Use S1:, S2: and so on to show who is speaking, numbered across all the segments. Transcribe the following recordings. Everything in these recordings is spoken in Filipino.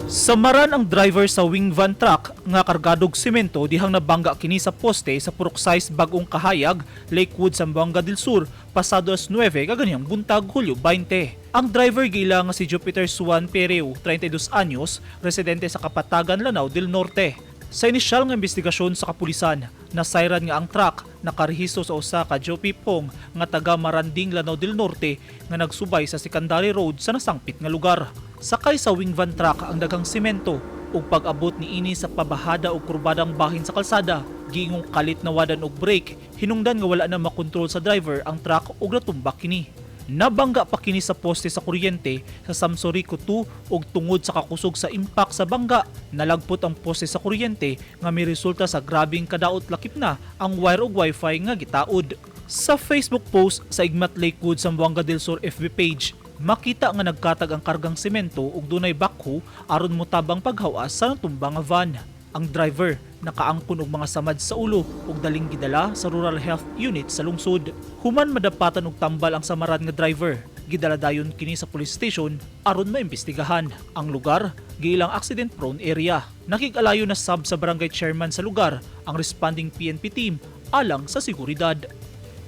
S1: Samaran ang driver sa wing van truck nga kargadog semento dihang nabangga kini sa poste sa Purok Size Bagong Kahayag, Lakewood, Zamboanga del Sur, pasado alas 9 kaganyang buntag Hulyo 20. Ang driver gila nga si Jupiter Suan Pereo, 32 anyos, residente sa Kapatagan, Lanao del Norte. Sa inisyal nga investigasyon sa kapulisan, nasayran nga ang truck nakarehistro sa usa ka Jopi Pong nga taga Maranding, Lanao del Norte nga nagsubay sa Secondary Road sa nasangpit nga lugar. Sakay sa wing van truck ang daghang semento ug pag-abot ni ini sa pabahada ug kurbadang bahin sa kalsada, giingong kalit na wadan og brake, hinungdan nga wala na makontrol sa driver ang truck ug natumbak kini. Nabangga pa kini sa poste sa kuryente sa Samsorico 2 ug tungod sa kakusog sa impact sa bangga, nalagpot ang poste sa kuryente nga may resulta sa grabing kadaot lakip na ang wire ug wifi nga gitaod. Sa Facebook post sa Igmat Lakewood, Zamboanga del Sur FB page, makita nga nagkatag ang kargang semento ug dunay backhoe aron motabang paghawas sa natumbang nga van. Ang driver nakaangkon og mga samad sa ulo ug daling gidala sa Rural Health Unit sa lungsod. Human madapatan og tambal ang samaran nga driver, gidala dayon kini sa police station aron maimbestigahan. Ang lugar giilang accident prone area. Nakig-alayo na sab sa barangay chairman sa lugar ang responding PNP team alang sa seguridad.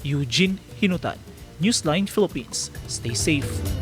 S1: Eugene Hinutan, Newsline Philippines. Stay safe.